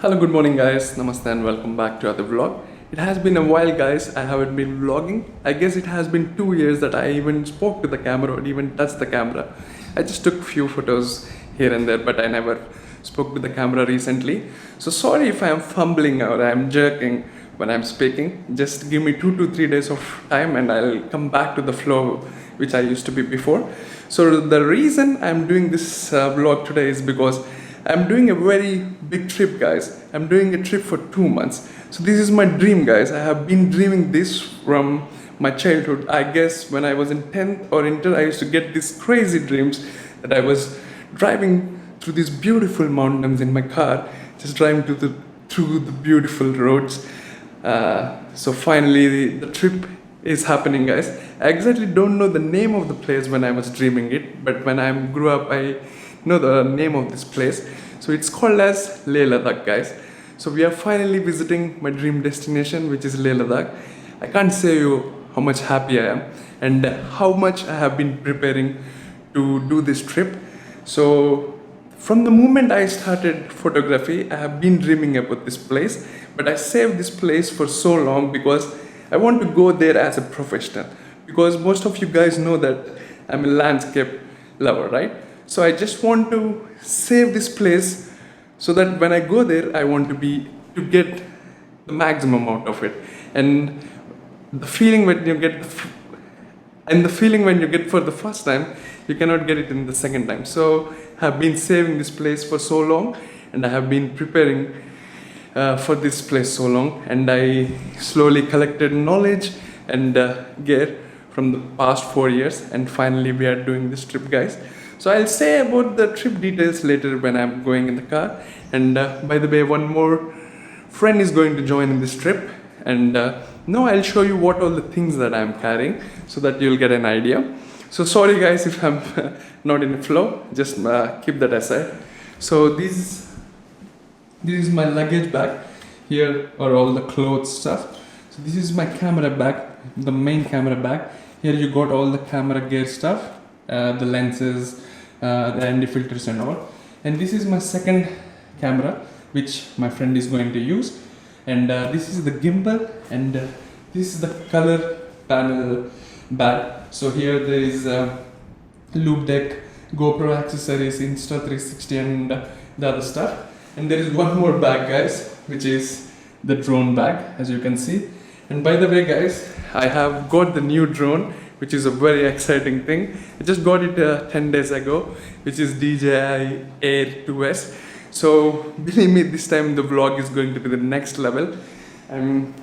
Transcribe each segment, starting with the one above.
Hello, good morning, guys. Namaste, and welcome back to other vlog. It has been a while, guys. I haven't been vlogging. I guess it has been 2 years that I even spoke to the camera or even touched the camera. I just took few photos here and there, but I never spoke to the camera recently. So sorry if I am fumbling or I am jerking when I'm speaking. Just give me 2 to 3 days of time, and I'll come back to the flow which I used to be before. So the reason I'm doing this vlog today is because I'm doing a very big trip, guys. I'm doing a trip for 2 months. So this is my dream, guys. I have been dreaming this from my childhood. I guess when I was in 10th or inter, I used to get these crazy dreams that I was driving through these beautiful mountains in my car, just driving through the beautiful roads. So finally, the trip is happening, guys. I exactly don't know the name of the place when I was dreaming it, but when I grew up, I know the name of this place. So it's called as Leh Ladakh, guys. So we are finally visiting my dream destination, which is Leh Ladakh. I can't say you how much happy I am and how much I have been preparing to do this trip. So from the moment I started photography, I have been dreaming about this place, but I saved this place for so long because I want to go there as a professional. Because most of you guys know that I'm a landscape lover, right? So I just want to save this place so that when I go there, I want to get the maximum out of it. And the feeling when you get and the feeling when you get for the first time, you cannot get it in the second time. So I have been saving this place for so long, and I have been preparing for this place so long, and I slowly collected knowledge and gear from the past 4 years, and finally we are doing this trip, guys. So I'll say about the trip details later when I'm going in the car. And by the way, one more friend is going to join in this trip, and now I'll show you what all the things that I'm carrying so that you'll get an idea. So sorry guys if I'm not in the flow, just keep that aside. So this is my luggage bag. Here are all the clothes stuff. So this is my camera bag, the main camera bag. Here you got all the camera gear stuff, the lenses, the ND filters and all. And this is my second camera, which my friend is going to use. And this is the gimbal, and this is the color panel bag. So here there is loop deck, GoPro accessories, Insta360 and the other stuff. And there is one more bag, guys, which is the drone bag, as you can see. And by the way, guys, I have got the new drone, which is a very exciting thing. I just got it 10 days ago, which is DJI Air 2S. So believe me, this time the vlog is going to be the next level.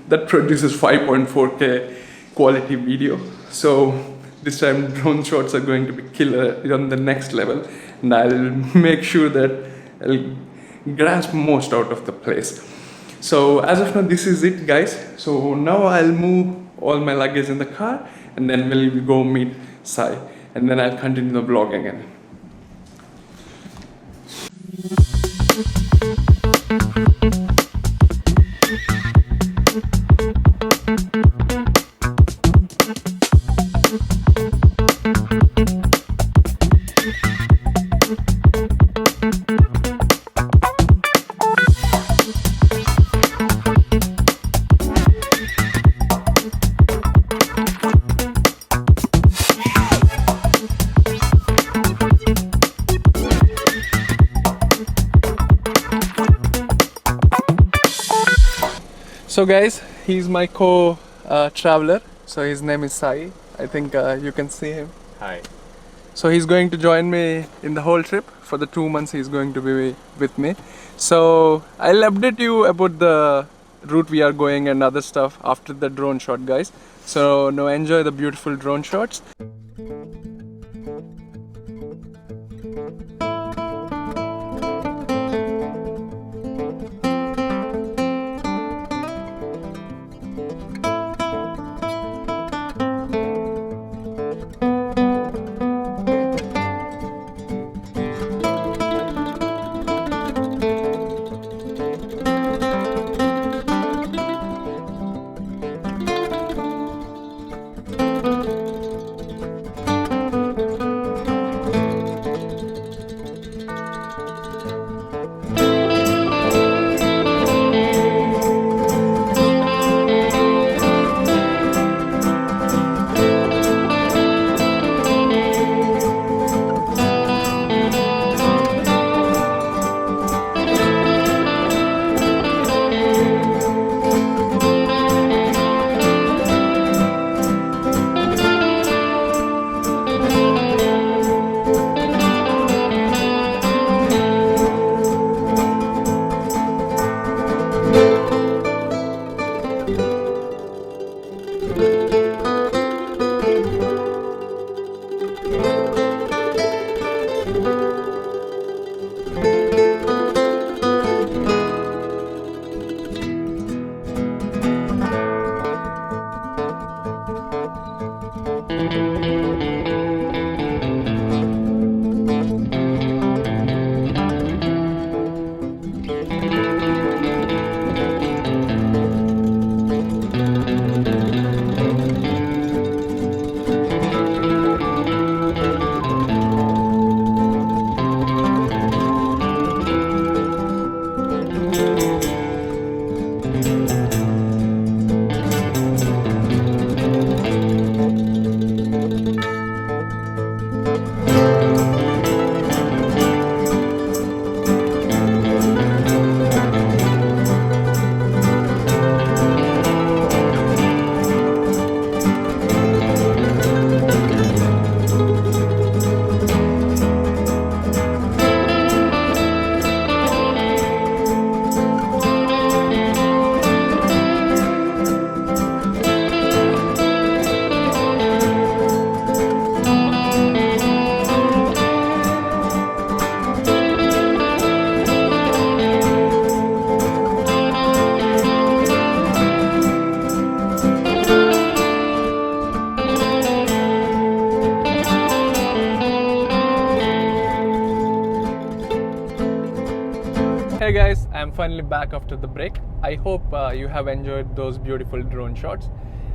That produces 5.4K quality video. So this time drone shots are going to be killer on the next level, and I'll make sure that I'll grasp most out of the place. So as of now, this is it, guys. So now I'll move all my luggage in the car, and then we'll go meet Sai, and then I'll continue the vlog again. So guys, he's my co-traveler. So his name is Sai. I think you can see him. Hi. So he's going to join me in the whole trip. For the 2 months he's going to be with me. So I'll update you about the route we are going and other stuff after the drone shot, guys. So now enjoy the beautiful drone shots. finally back after the break. I hope you have enjoyed those beautiful drone shots.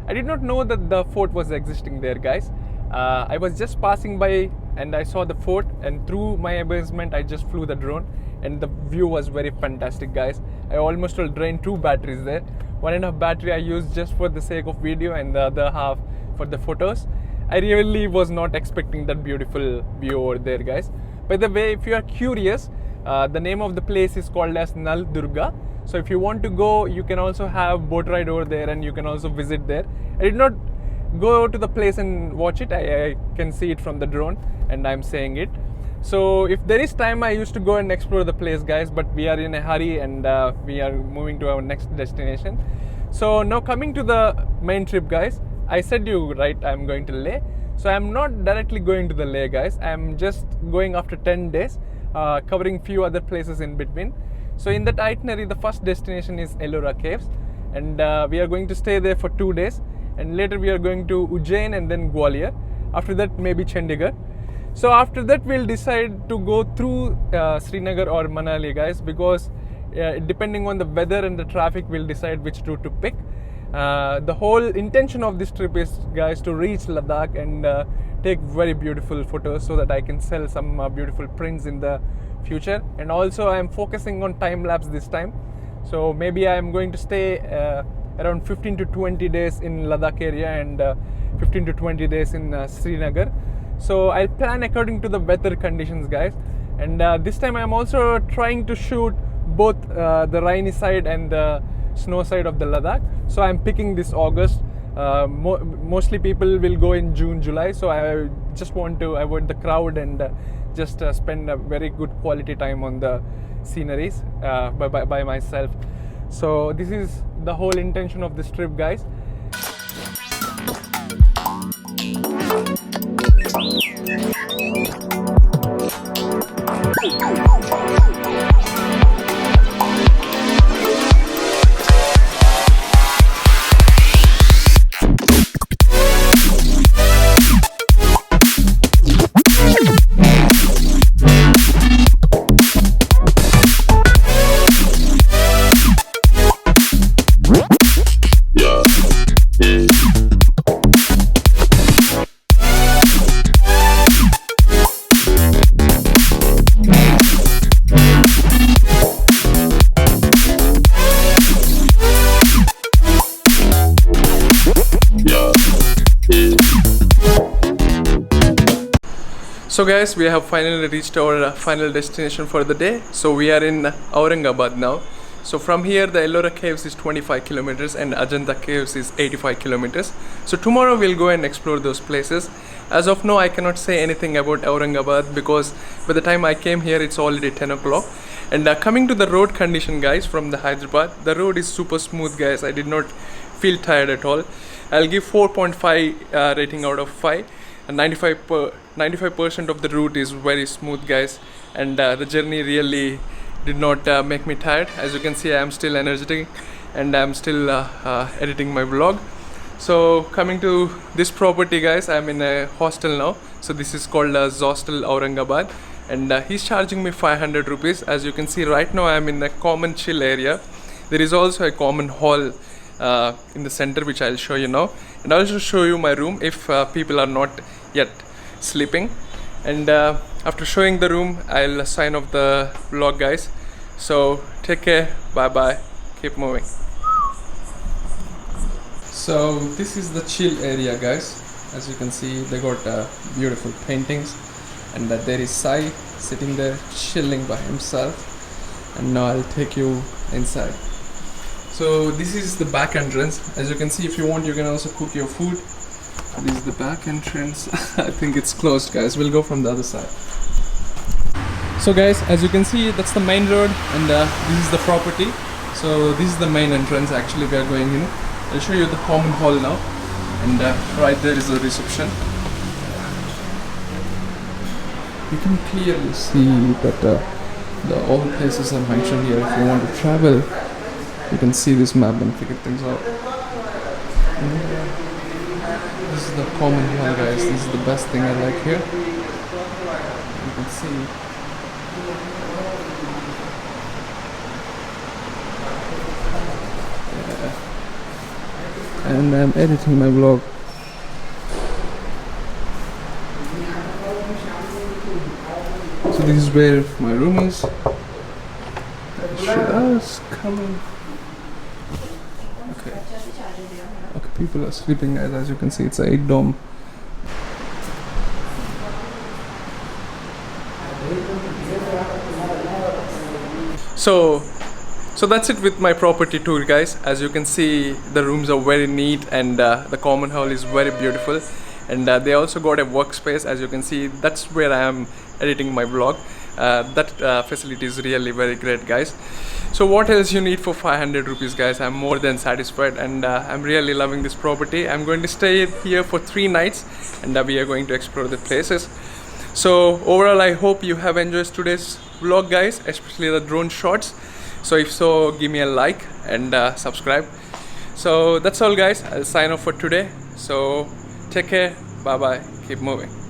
I did not know that the fort was existing there, guys. I was just passing by and I saw the fort, and through my amazement I just flew the drone, and the view was very fantastic, guys. I almost drained 2 batteries there. 1.5 battery I used just for the sake of video, and the other half for the photos. I really was not expecting that beautiful view over there, guys. By the way, if you are curious, the name of the place is called as Nal Durga. So if you want to go, you can also have boat ride over there, and you can also visit there. I did not go to the place and watch it. I can see it from the drone, and I'm saying it. So if there is time, I used to go and explore the place, guys, but we are in a hurry, and we are moving to our next destination. So now coming to the main trip, guys, I said you right, I'm going to Leh. So I'm not directly going to the Leh, guys. I'm just going after 10 days, covering few other places in between. So in that itinerary, the first destination is Ellora Caves, and we are going to stay there for 2 days, and later we are going to Ujjain and then Gwalior. After that, maybe Chandigarh. So after that, we'll decide to go through Srinagar or Manali, guys, because depending on the weather and the traffic, we'll decide which route to pick. The whole intention of this trip is, guys, to reach Ladakh and take very beautiful photos so that I can sell some beautiful prints in the future. And also I'm focusing on time lapse this time, so maybe I'm going to stay around 15 to 20 days in Ladakh area and 15 to 20 days in Srinagar. So I'll plan according to the weather conditions, guys. And this time I'm also trying to shoot both the rainy side and the snow side of the Ladakh. So I'm picking this August. Mostly people will go in June, July. So I just want to avoid the crowd and just spend a very good quality time on the sceneries by myself. So this is the whole intention of this trip, guys. So guys, we have finally reached our final destination for the day. So we are in Aurangabad now. So from here, the Ellora Caves is 25 kilometers and Ajanta Caves is 85 kilometers. So tomorrow we'll go and explore those places. As of now, I cannot say anything about Aurangabad because by the time I came here, it's already 10 o'clock. And coming to the road condition, guys, from the Hyderabad, the road is super smooth, guys. I did not feel tired at all. I'll give 4.5 rating out of 5. And 95% of the route is very smooth, guys, and the journey really did not make me tired. As you can see, I am still energetic and I'm still editing my vlog. So coming to this property, guys, I'm in a hostel now. So this is called Zostel Aurangabad, and he's charging me 500 rupees. As you can see, right now I'm in a common chill area. There is also a common hall in the center, which I'll show you now, and I'll also show you my room if people are not yet sleeping. And after showing the room, I'll sign off the vlog, guys. So take care, bye bye, keep moving. So this is the chill area, guys. As you can see, they got beautiful paintings, and there is Sai sitting there chilling by himself. And now I'll take you inside. So this is the back entrance. As you can see, if you want, you can also cook your food. This is the back entrance. I think it's closed, guys. We'll go from the other side. So guys, as you can see, that's the main road, and this is the property. So this is the main entrance. Actually, we are going in. I'll show you the common hall now, and right there is the reception. You can clearly see that all places are mentioned here. If you want to travel, you can see this map and figure things out. This is the common hall, guys. This is the best thing I like here. You can see. and I'm editing my vlog. So this is where my room is. Just coming. Okay. Okay, people are sleeping, guys. As you can see, it's a 8 dome. So that's it with my property tour, guys. As you can see, the rooms are very neat, and the common hall is very beautiful, and they also got a workspace. As you can see, that's where I am editing my vlog. That facility is really very great, guys. So what else you need for 500 rupees, guys? I'm more than satisfied, and I'm really loving this property. I'm going to stay here for 3 nights, and we are going to explore the places. So overall, I hope you have enjoyed today's vlog, guys, especially the drone shots. So if so, give me a like and subscribe. So that's all, guys. I'll sign off for today. So take care. Bye bye. Keep moving.